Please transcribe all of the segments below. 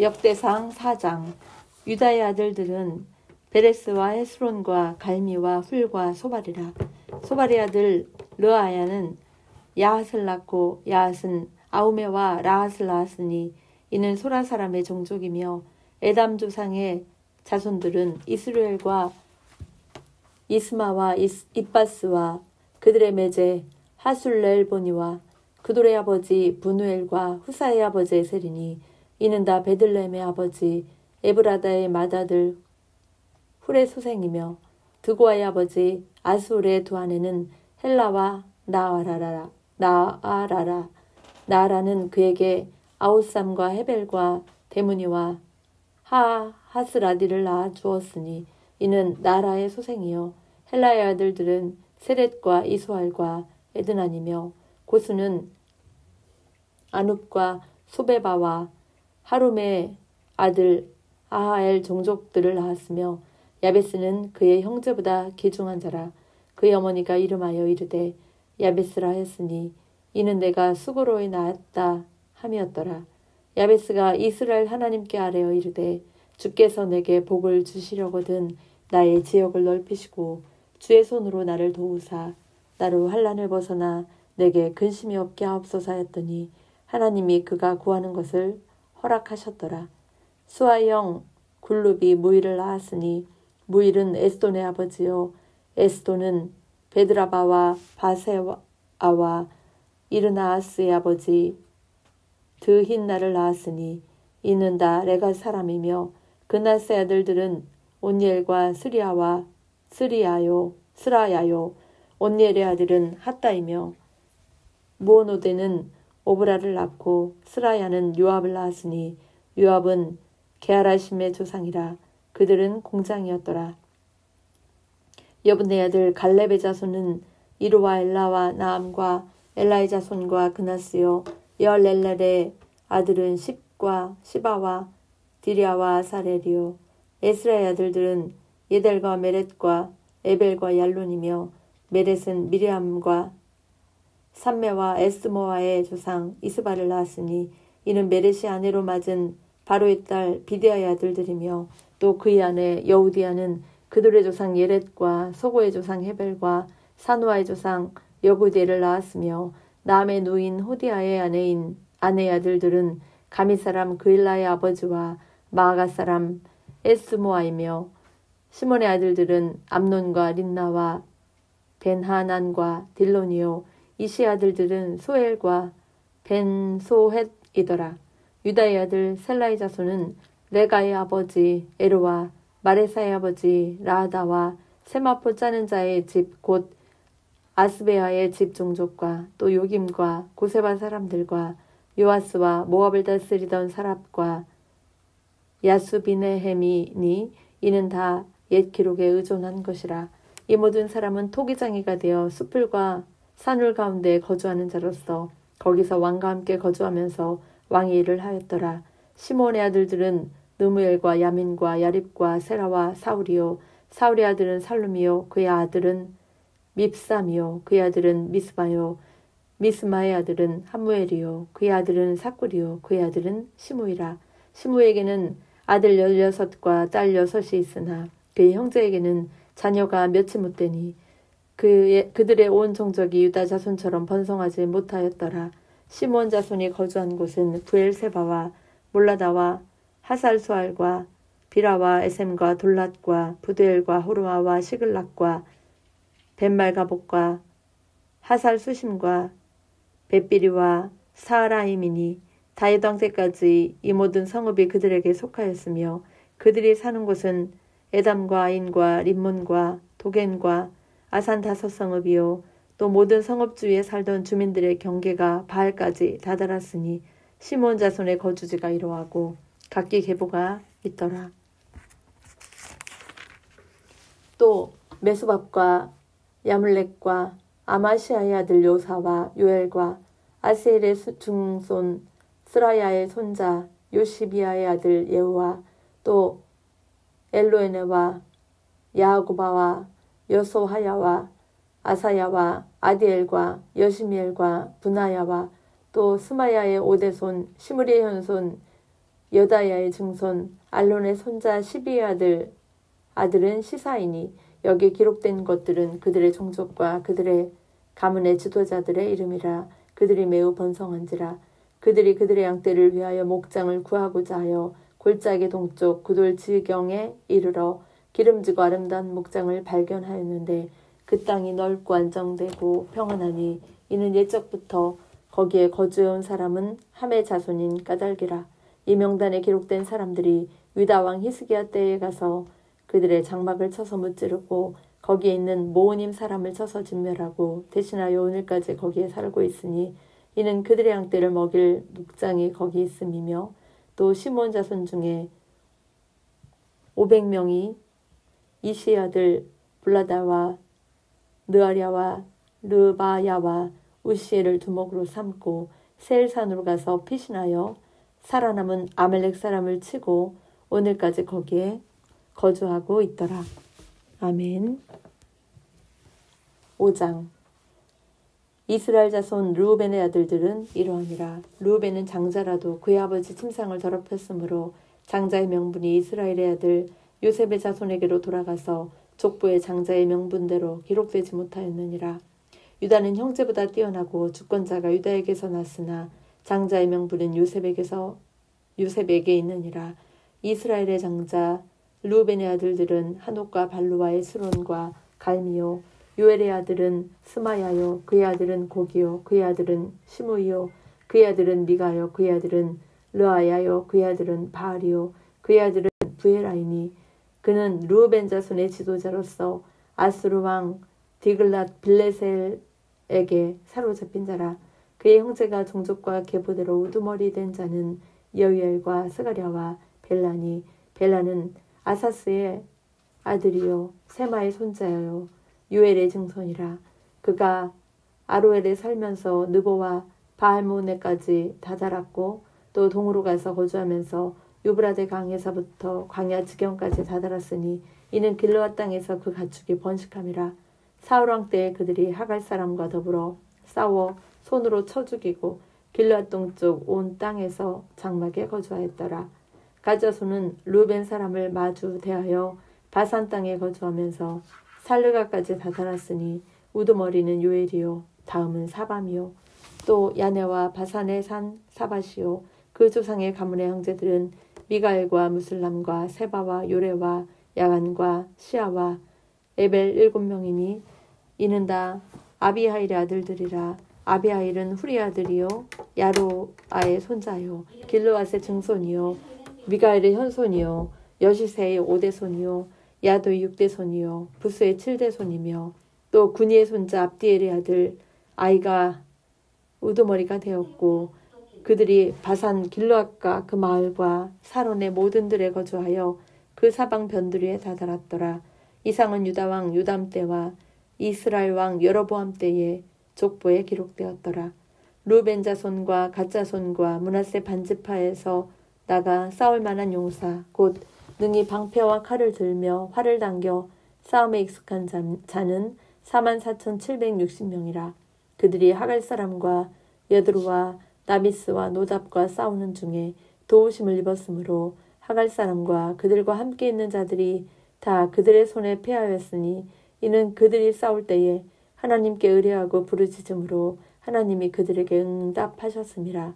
역대상 4장. 유다의 아들들은 베레스와 헤스론과 갈미와 훌과 소발이라. 소발의 아들 르아야는 야핫을 낳고 야핫은 아우메와 라핫을 낳았으니 이는 소라 사람의 종족이며 에담 조상의 자손들은 이스루엘과 이스마와 입바스와 그들의 매제 하술렐보니와 그돌의 아버지 분우엘과 후사의 아버지 에셀이니 이는 다 베들레헴의 아버지 에브라다의 맏아들 훌의 소생이며 드고아의 아버지 아술의 두 아내는 헬라와 나아라라. 나아라는 그에게 아우삼과 헤벨과 데무니와 하스라디를 낳아 주었으니 이는 나라의 소생이요 헬라의 아들들은 세렛과 이수알과 에드난이며 고수는 아눕과 소베바와 하룸의 아들 아하엘 종족들을 낳았으며 야베스는 그의 형제보다 귀중한 자라. 그의 어머니가 이름하여 이르되 야베스라 했으니 이는 내가 수고로이 낳았다 함이었더라. 야베스가 이스라엘 하나님께 아뢰어 이르되 주께서 내게 복을 주시려거든 나의 지역을 넓히시고 주의 손으로 나를 도우사 나로 환난을 벗어나 내게 근심이 없게 하옵소서 하였더니 하나님이 그가 구하는 것을 허락하셨더라. 수아의 굴룹이 무일을 낳았으니 무일은 에스돈의 아버지요 에스돈은 베드라바와 바세아와 이르나아스의 아버지 드힌나를 낳았으니 이는 다 레가 사람이며 그나스의 아들들은 온니엘과 스라야요 온니엘의 아들은 핫다이며 무오노데는 오브라를 낳고 스라야는 요압을 낳았으니 요압은 게하라심의 조상이라. 그들은 공장이었더라. 여분의 아들 갈렙의 자손은 이루와 엘라와 나암과 엘라의 자손과 그나스요 여렐렐의 아들은 십과 시바와 디리아와 아사렐이요 에스라의 아들들은 예델과 메렛과 에벨과 얄론이며 메렛은 미리암과 삼메와 에스모아의 조상 이스바를 낳았으니 이는 메렛이 아내로 맞은 바로의 딸 비데아의 아들들이며 또 그의 아내 여우디아는 그들의 조상 예렛과 소고의 조상 헤벨과 사누아의 조상 여구디엘을 낳았으며 남의 누인 호디아의 아내의 아들들은 가미 사람 그일라의 아버지와 마아가 사람 에스모아이며 시몬의 아들들은 암논과 린나와 벤하난과 딜론이요 이시 아들들은 소엘과 벤소헷이더라. 유다의 아들 셀라의 자손은 레가의 아버지 에르와 마레사의 아버지 라하다와 세마포 짜는 자의 집 곧 아스베아의 집 종족과 또 요김과 고세바 사람들과 요아스와 모압을 다스리던 사랍과 야수비네헤미니 이는 다 옛 기록에 의존한 것이라. 이 모든 사람은 토기장이가 되어 숲을과 산울 가운데 거주하는 자로서 거기서 왕과 함께 거주하면서 왕의 일을 하였더라. 시몬의 아들들은 느무엘과 야민과 야립과 세라와 사울이요 사울의 아들은 살룸이요 그의 아들은 밉삼이요 그의 아들은 미스바요 미스마의 아들은 함무엘이요 그의 아들은 사꿀이요 그의 아들은 시무이라. 시무에게는 아들 16과 딸 6이 있으나 그의 형제에게는 자녀가 몇이 못 되니 그들의 온 종족이 유다 자손처럼 번성하지 못하였더라. 시므온 자손이 거주한 곳은 부엘세바와 몰라다와 하살수알과 비라와 에셈과 돌랏과 부두엘과 호르마와 시글락과 벤말가복과 하살수심과 벳비리와 사라임이니 다윗 왕때까지 이 모든 성읍이 그들에게 속하였으며 그들이 사는 곳은 에담과 아인과 림몬과 도겐과 아산 5성읍이요 또 모든 성읍 주위에 살던 주민들의 경계가 바알까지 다다랐으니 시므온 자손의 거주지가 이러하고 각기 계보가 있더라. 또 메수밥과 야물렉과 아마시아의 아들 요사와 요엘과 아세엘의 중손 스라야의 손자 요시비아의 아들 예후와 또 엘로에네와 야고바와 여소하야와 아사야와 아디엘과 여시미엘과 분하야와 또 스마야의 오대손 시므리의 현손 여다야의 증손 알론의 손자 시비의 아들은 시사이니 여기 기록된 것들은 그들의 종족과 그들의 가문의 지도자들의 이름이라. 그들이 매우 번성한지라. 그들이 그들의 양떼를 위하여 목장을 구하고자 하여 골짜기 동쪽 구돌 지경에 이르러 기름지고 아름다운 목장을 발견하였는데 그 땅이 넓고 안정되고 평안하니 이는 옛적부터 거기에 거주해온 사람은 함의 자손인 까닭이라. 이 명단에 기록된 사람들이 유다 왕 히스기야 때에 가서 그들의 장막을 쳐서 무찌르고 거기에 있는 모오님 사람을 쳐서 진멸하고 대신하여 오늘까지 거기에 살고 있으니 이는 그들의 양떼를 먹일 목장이 거기 있음이며 또 시므온 자손 중에 500명이 이시의 아들 블라다와 느아랴와 르바야와 우시엘을 두목으로 삼고 세일산으로 가서 피신하여 살아남은 아말렉 사람을 치고 오늘까지 거기에 거주하고 있더라. 아멘. 5장. 이스라엘 자손 르우벤의 아들들은 이러하니라. 르우벤은 장자라도 그의 아버지 침상을 더럽혔으므로 장자의 명분이 이스라엘의 아들 요셉의 자손에게로 돌아가서 족보의 장자의 명분대로 기록되지 못하였느니라. 유다는 형제보다 뛰어나고 주권자가 유다에게서 났으나 장자의 명분은 요셉에게 있느니라. 이스라엘의 장자 르우벤의 아들들은 한옥과 발루와 에스론과 갈미요. 요엘의 아들은 스마야요. 그의 아들은 고기요. 그의 아들은 시므이요. 그의 아들은 미가요. 그의 아들은 르아야요. 그의 아들은 바알이요. 그의 아들은 부에라이니 그는 르우벤 자손의 지도자로서 아수르 왕 디글랏 빌레셀에게 사로잡힌 자라. 그의 형제가 종족과 계보대로 우두머리 된 자는 여이엘과 스가랴와 벨라니. 벨라는 아사스의 아들이요 세마의 손자요 요엘의 증손이라. 그가 아로엘에 살면서 느보와 바알모네까지 다 자랐고 또 동으로 가서 거주하면서 유브라데 강에서부터 광야 지경까지 다 자랐으니 이는 길르앗 땅에서 그 가축이 번식함이라. 사울왕 때에 그들이 하갈 사람과 더불어 싸워 손으로 쳐 죽이고 길르앗 동쪽 온 땅에서 장막에 거주하였더라. 가자손은 르벤 사람을 마주 대하여 바산 땅에 거주하면서 살르가까지 다 자랐으니 우두머리는 요엘이요 다음은 사밤이요 또 야네와 바산의 산 사바시요. 그 조상의 가문의 형제들은 미가엘과 무슬람과 세바와 요레와 야간과 시아와 에벨 7명이니 이는 다 아비하일의 아들들이라. 아비하일은 후리 아들이요 야로아의 손자요 길르앗의 증손이요 미가엘의 현손이요 여시세의 5대손이요 야도의 6대손이요 부스의 7대손이며 또 군이의 손자 압디엘의 아들 아이가 우두머리가 되었고 그들이 바산 길르앗과 그 마을과 사론의 모든 들에 거주하여 그 사방 변두리에 다다랐더라. 이상은 유다왕 요담 때와 이스라엘 왕 여로보암 때에 족보에 기록되었더라. 르벤 자손과 갓 자손과 므낫세 반지파에서 나가 싸울 만한 용사 곧 능히 방패와 칼을 들며 활을 당겨 싸움에 익숙한 자는 44,760명이라. 그들이 하갈 사람과 여드루와 나비스와 노답과 싸우는 중에 도우심을 입었으므로 하갈 사람과 그들과 함께 있는 자들이 다 그들의 손에 패하였으니 이는 그들이 싸울 때에 하나님께 의뢰하고 부르짖음으로 하나님이 그들에게 응답하셨음이라.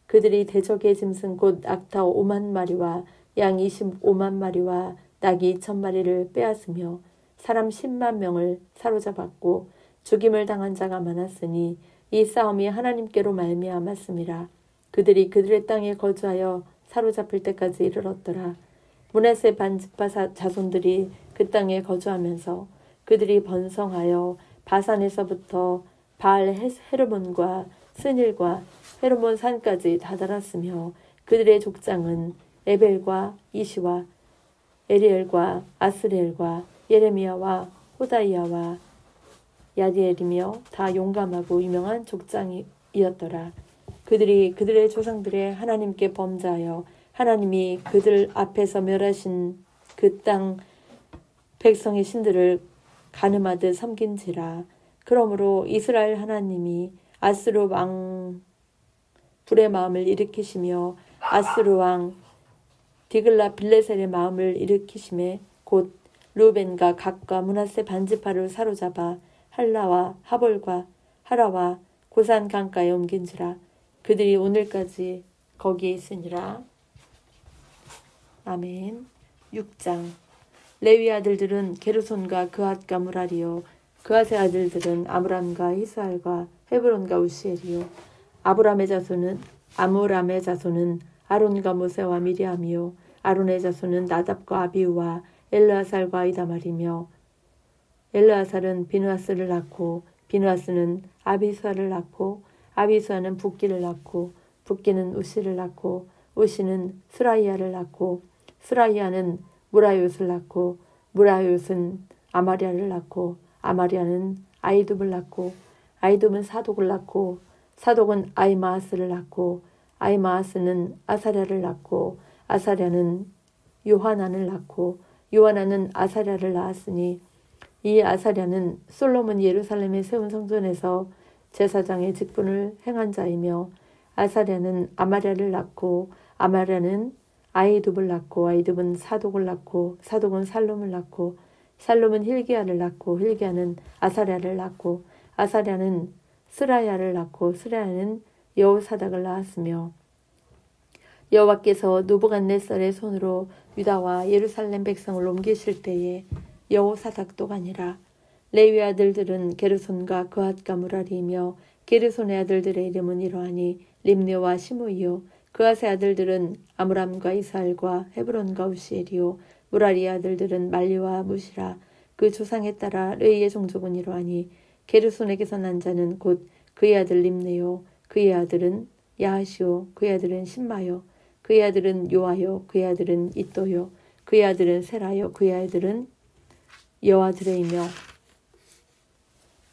그들이 대적의 짐승 곧 악타 5만 마리와 양 25만 마리와 낙이 2,000마리를 빼앗으며 사람 10만 명을 사로잡았고 죽임을 당한 자가 많았으니 이 싸움이 하나님께로 말미암았음이라. 그들이 그들의 땅에 거주하여 사로잡힐 때까지 이르렀더라. 므낫세 반지파 자손들이 그 땅에 거주하면서 그들이 번성하여 바산에서부터 바알 헤르몬과 스닐과 헤르몬 산까지 다다랐으며 그들의 족장은 에벨과 이시와 에리엘과 아스리엘과 예레미야와 호다이야와 야디엘이며 다 용감하고 유명한 족장이었더라. 그들이 그들의 조상들의 하나님께 범죄하여 하나님이 그들 앞에서 멸하신 그 땅 백성의 신들을 가늠하듯 섬긴지라. 그러므로 이스라엘 하나님이 아스루 왕 불의 마음을 일으키시며 아스루 왕 디글라 빌레셀의 마음을 일으키심에 곧 루벤과 각과 므낫세 반지파를 사로잡아 할라와 하볼과 하라와 고산 강가에 옮긴지라. 그들이 오늘까지 거기에 있으니라. 아멘. 6장. 레위 아들들은 게르손과 그앗과 무라리요, 그앗의 아들들은 아므람과 이스알과 헤브론과 우시엘이요. 아므람의 자손은 아론과 모세와 미리암이요, 아론의 자손은 나답과 아비우와 엘르아살과 아이다말이며, 엘르아살은 비누아스를 낳고 비누아스는 아비수아를 낳고 아비수아는 붓기를 낳고 붓기는 우시를 낳고 우시는 스라이야를 낳고 스라이야는 무라요스를 낳고 무라요스는 아마리아를 낳고 아마리아는 아이둡을 낳고 아이둡은 사독을 낳고 사독은 아이마아스를 낳고 아이마아스는 아사랴를 낳고 아사랴는 요하난을 낳고 요하난은 아사랴를 낳았으니 이 아사랴는 솔로몬 예루살렘에 세운 성전에서 제사장의 직분을 행한 자이며 아사랴는 아마랴를 낳고 아마랴는 아이둡을 낳고 아이둡은 사독을 낳고 사독은 살롬을 낳고 살롬은 힐기야를 낳고 힐기야는 아사랴를 낳고 아사랴는 스라야를 낳고 스라야는 여호사닥을 낳았으며 여호와께서 느부갓네살의 손으로 유다와 예루살렘 백성을 옮기실 때에 여호사닥도 아니라 레위 아들들은 게르손과 그앗과 무라리이며 게르손의 아들들의 이름은 이러하니 림느와 시므이요 그앗의 아들들은 아므람과 이스알과 헤브론과 우시엘이요 무라리의 아들들은 말리와 무시라. 그 조상에 따라 레위의 종족은 이러하니 게르손에게서 난 자는 곧 그의 아들 림느요 그의 아들은 야하시오 그의 아들은 신마요 그의 아들은 요아요 그의 아들은 이또요 그의 아들은 세라요 그의 아들은 여아드레이며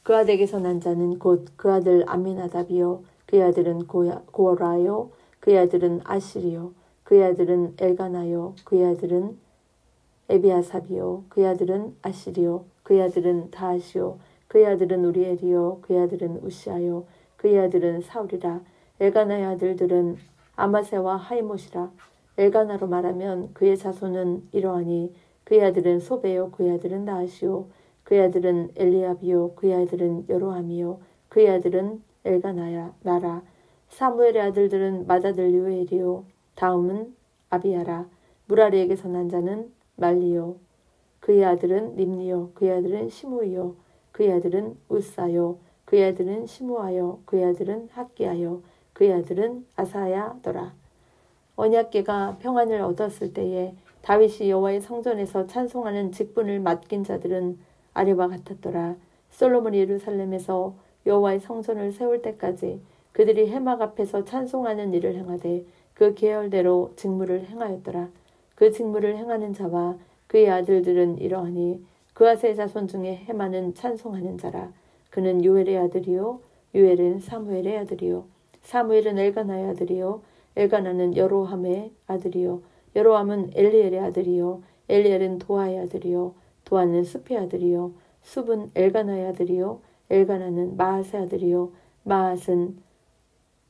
그 아들에게서 난 자는 곧 그 아들 암미나답이요 그의 아들은 고라요 그의 아들은 아실이요 그의 아들은 엘가나요 그의 아들은 에비아삽이요 그의 아들은 아실이요 그의 아들은 다하시요 그의 아들은 우리엘이요 그의 아들은 우시아요 그의 아들은 사울이라. 엘가나의 아들들은 아마세와 하이못이라. 엘가나로 말하면 그의 자손은 이러하니 그의 아들은 소베요 그의 아들은 나하시요 그의 아들은 엘리압이요 그의 아들은 여로함이요 그의 아들은 엘가나야 나라. 사무엘의 아들들은 맏아들 요엘이요 다음은 아비야라. 무라리에게서 난 자는 말리요 그의 아들은 림니요 그의 아들은 시므이요 그의 아들은 우사요 그의 아들은 시므아요 그의 아들은 학기야요 그의 아들은 아사야더라. 언약궤가 평안을 얻었을 때에 다윗이 여호와의 성전에서 찬송하는 직분을 맡긴 자들은 아래와 같았더라. 솔로몬이 예루살렘에서 여호와의 성전을 세울 때까지 그들이 해막 앞에서 찬송하는 일을 행하되 그 계열대로 직무를 행하였더라. 그 직무를 행하는 자와 그의 아들들은 이러하니 그앗의 자손 중에 해마는 찬송하는 자라. 그는 요엘의 아들이요 요엘은 사무엘의 아들이요 사무엘은 엘가나의 아들이요 엘가나는 여로함의 아들이요 여로함은 엘리엘의 아들이요 엘리엘은 도아의 아들이요 도아는 숲의 아들이요 숲은 엘가나의 아들이요 엘가나는 마앗의 아들이요 마앗은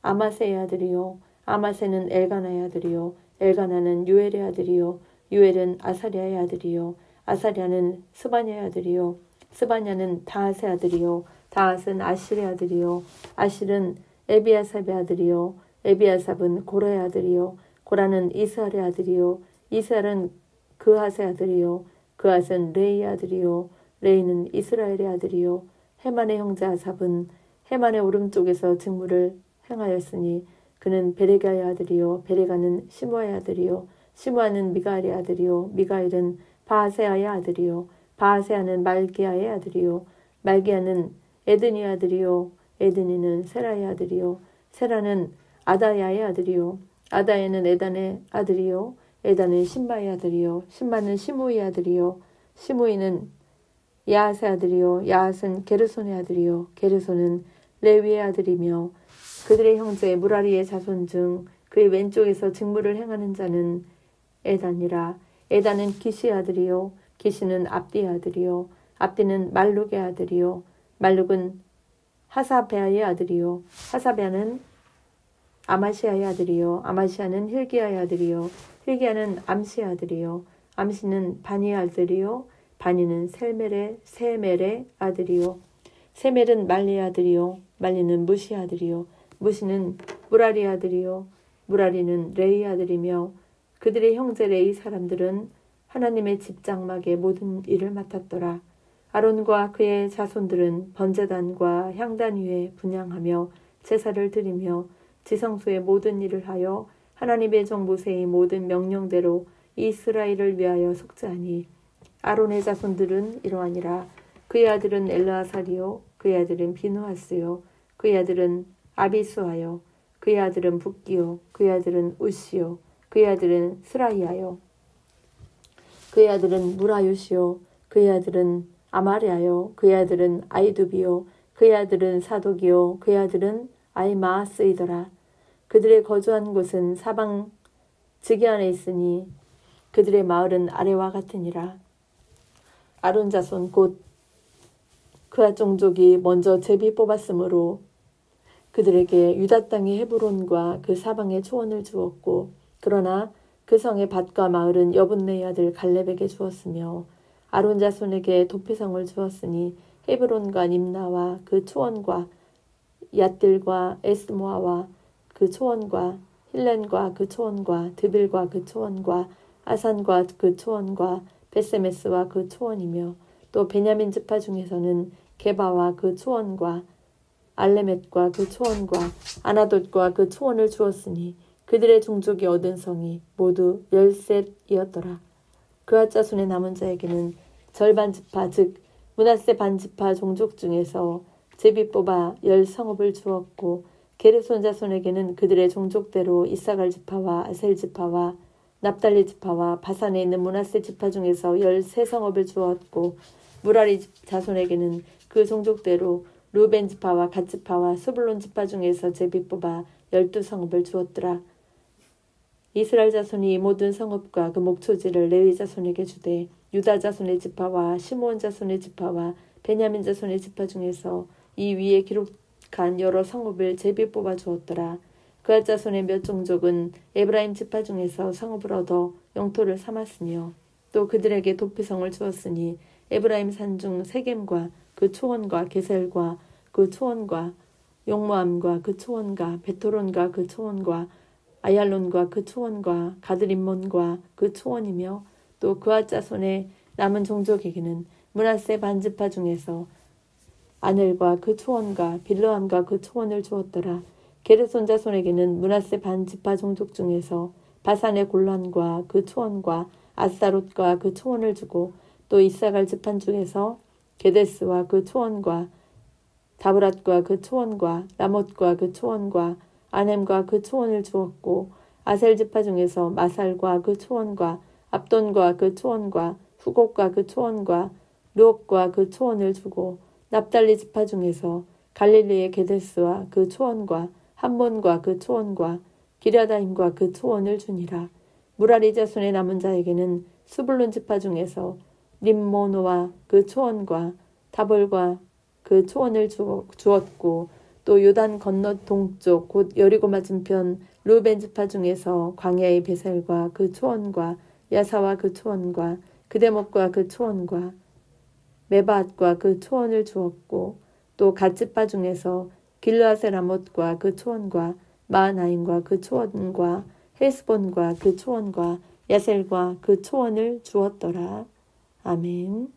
아마세의 아들이요 아마세는 엘가나의 아들이요 엘가나는 요엘의 아들이요 요엘은 아사랴의 아들이요 아사랴는 스바냐의 아들이요 스바냐는 다앗의 아들이요 다앗은 아실의 아들이요 아실은 에비아삽의 아들이요 에비아삽은 고라의 아들이요 고라는 이스알의 아들이요 이스알은 그앗의 아들이요 그앗은 레이의 아들이요 레이는 이스라엘의 아들이요 헤만의 형제 아삽은 헤만의 오른쪽에서 직무를 행하였으니 그는 베레가의 아들이요 베레가는 시므아의 아들이요 시므아는 미가엘의 아들이요 미가엘은 바아세아의 아들이요 바아세아는 말기야의 아들이요 말기야는 에드니의 아들이요 에드니는 세라의 아들이요 세라는 아다야의 아들이요 아다야는 에단의 아들이요 에단은 신바의 아들이요 신바는 시므이의 아들이요 시므이는 야앗의 아들이요 야앗은 게르손의 아들이요 게르손은 레위의 아들이며 그들의 형제 무라리의 자손 중 그의 왼쪽에서 직무를 행하는 자는 에단이라. 에단은 기시의 아들이요 기시는 압디의 아들이요 압디는 말룩의 아들이요 말룩은 하사베아의 아들이요 하사베아는 아마시아의 아들이요 아마시아는 hil기야의 아들이요 hil기야는 암시의 아들이요 암시는 바니의 아들이요 바니는 세멜의 아들이요 세멜은 말리의 아들이요 말리는 무시의 아들이요 무시는 무라리의 아들이요 무라리는 레이의 아들이며 그들의 형제 레이 사람들은 하나님의 집 장막의 모든 일을 맡았더라. 아론과 그의 자손들은 번제단과 향단 위에 분향하며 제사를 드리며 지성소의 모든 일을 하여 하나님의 종 모세의 모든 명령대로 이스라엘을 위하여 속죄하니 아론의 자손들은 이러하니라. 그의 아들은 엘르아살이요 그의 아들은 비누하스요 그의 아들은 아비수하여 그의 아들은 붓기요 그의 아들은 우시요 그의 아들은 스라이아요 그의 아들은 무라요시요 그의 아들은 아마리아요 그의 아들은 아이두비요 그의 아들은 사독이요 그의 아들은 아이마아스이더라. 그들의 거주한 곳은 사방 지기안에 있으니 그들의 마을은 아래와 같으니라. 아론 자손 곧 그앗 종족이 먼저 제비 뽑았으므로 그들에게 유다 땅의 헤브론과 그 사방의 초원을 주었고 그러나 그 성의 밭과 마을은 여분네의 아들 갈렙에게 주었으며 아론 자손에게 도피성을 주었으니 헤브론과 림나와 그 초원과 얏딜과 에스모아와 그 초원과 힐렌과 그 초원과 드빌과 그 초원과 아산과 그 초원과 베세메스와 그 초원이며 또 베냐민 지파 중에서는 게바와 그 초원과 알레멧과 그 초원과 아나돗과 그 초원을 주었으니 그들의 종족이 얻은 성이 모두 13이었더라. 그앗 자손의 남은 자에게는 절반 지파 즉 므낫세 반지파 종족 중에서 제비 뽑아 10성읍을 주었고 게르손 자손에게는 그들의 종족대로 이사갈 지파와 아셀 지파와 납달리 지파와 바산에 있는 므낫세 지파 중에서 13성읍을 주었고 무라리 자손에게는 그 종족대로 루벤 지파와 갓 지파와 스불론 지파 중에서 제비 뽑아 12성읍을 주었더라. 이스라엘 자손이 모든 성읍과 그 목초지를 레위 자손에게 주되 유다 자손의 지파와 시므온 자손의 지파와 베냐민 자손의 지파 중에서 이 위에 기록한 여러 성읍을 제비 뽑아 주었더라. 그앗 자손의 몇 종족은 에브라임 지파 중에서 성읍을 얻어 영토를 삼았으며 또 그들에게 도피성을 주었으니 에브라임 산중 세겜과 그 초원과 게셀과 그 초원과 용모암과 그 초원과 베토론과 그 초원과 아얄론과 그 초원과 가드림몬과 그 초원이며 또 그앗 자손의 남은 종족에게는 므낫세 반지파 중에서 아넬과 그 초원과 빌르함과 그 초원을 주었더라. 게르손 자손에게는 므낫세 반지파 종족 중에서 바산의 골란과 그 초원과 아스타롯과 그 초원을 주고 또 이사갈 지판 중에서 게데스와 그 초원과 다브랏과 그 초원과 라못과 그 초원과 아넴과 그 초원을 주었고 아셀 지파 중에서 마살과 그 초원과 압돈과 그 초원과 후곡과 그 초원과 르옵과 그 초원을 주고 납달리 지파 중에서 갈릴리의 게데스와 그 초원과 함몬과 그 초원과 기랴다임과 그 초원을 주니라. 무라리 자손의 남은 자에게는 스불론 지파 중에서 림모노와 그 초원과 다볼과 그 초원을 주었고 또 요단 건너 동쪽 곧 여리고 맞은편 루벤 지파 중에서 광야의 베셀과 그 초원과 야사와 그 초원과 그데못과 그 초원과 메바앗과 그 초원을 주었고 또 갓 지파 중에서 길르앗의 라못과 그 초원과 마하나임과 그 초원과 헤스본과 그 초원과 야셀과 그 초원을 주었더라. 아멘.